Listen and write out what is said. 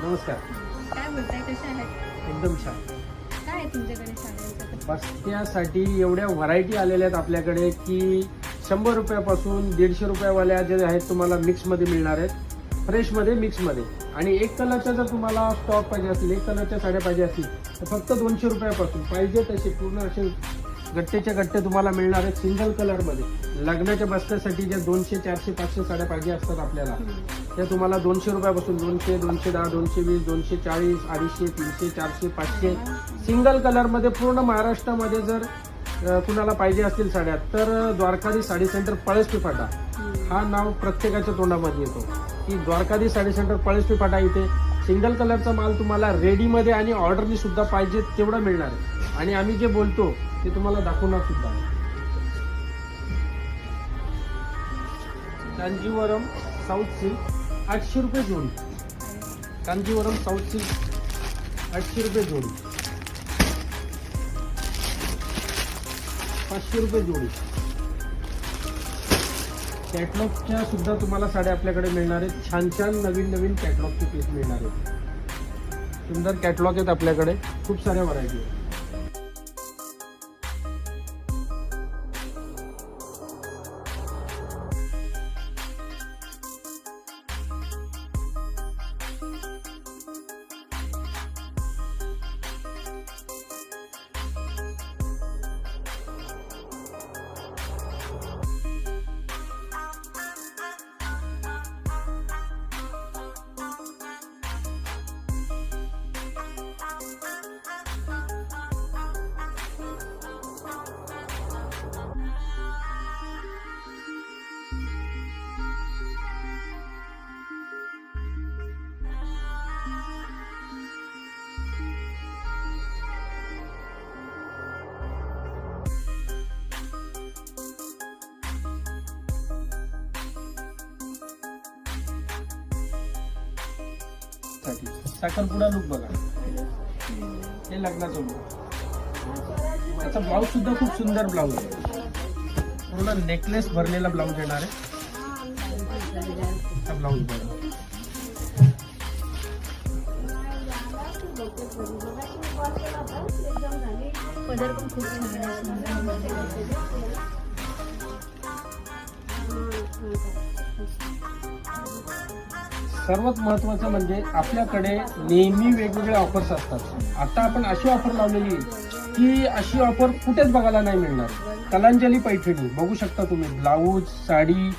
नमस्कार. काय बोलताय, कशा आहेत? एकदम छान. काय आहे तुमच्याकडे साड्यांचं? बस्त्यासाठी एवढ्या व्हरायटी आलेल्या आहेत आपल्याकडे की 100 रुपयापासून 150 रुपयावाल्या जे आहेत तुम्हाला मिक्समध्ये मिळणार आहेत, फ्रेशमध्ये मिक्समध्ये. आणि एक कलरचा जर तुम्हाला स्टॉक पाहिजे असेल, एक कलरच्या साड्या पाहिजे असतील तर फक्त 200 रुपयापासून पाहिजे तसे पूर्ण असे गट्टेच्या गट्टे तुम्हाला मिळणार आहेत सिंगल कलरमध्ये. लग्नाच्या बस्त्यासाठी ज्या 200, 400, 500 साड्या पाहिजे असतात आपल्याला त्या तुम्हाला 200 रुपयापासून 200, 210, 220, 240, 250, 300, 400, 500 सिंगल कलरमध्ये पूर्ण महाराष्ट्रामध्ये जर कुणाला पाहिजे असतील साड्या तर द्वारकाधी साडी सेंटर पळसपी फाटा हा नाव प्रत्येकाच्या तोंडामध्ये येतो की द्वारकाधी साडी सेंटर पळसपी फाटा इथे सिंगल कलरचा माल तुम्हाला रेडीमध्ये आणि ऑर्डरनी सुद्धा पाहिजे तेवढा मिळणार आहे. आणि आम्ही जे बोलतो ते तुम्हाला दाखवणार सुद्धा. कांजीवरम साऊथ सिल्क 800 रुपये जोडी. कांजीवरम साऊथ सिल्क 800 रुपये जोडी, 500 रुपये जोडी. कॅटलॉगच्या सुद्धा तुम्हाला साड्या आपल्याकडे मिळणार आहेत. छान छान नवीन नवीन कॅटलॉगचे पीस मिळणार आहेत. सुंदर कॅटलॉग आहेत आपल्याकडे, खूप साऱ्या व्हरायटी आहेत. साखरपुडा लुक बघा, हे लग्नाचं लुक. याचा ब्लाऊज सुद्धा खूप सुंदर ब्लाऊज आहे. पूर्ण नेकलेस भरलेला ब्लाऊज येणार आहे. हा ब्लाऊज बघा. पदर पण खूप छान आहे. सर्वात महत्त्वाचं म्हणजे आपल्याकडे नेहमी वेगवेगळ्या ऑफर्स असतात. आता आपण अशी ऑफर लावलेली की अशी ऑफर कुठेच बघायला नाही मिळणार. कलांजली पैठणी बघू शकता तुम्ही. ब्लाऊज, साडी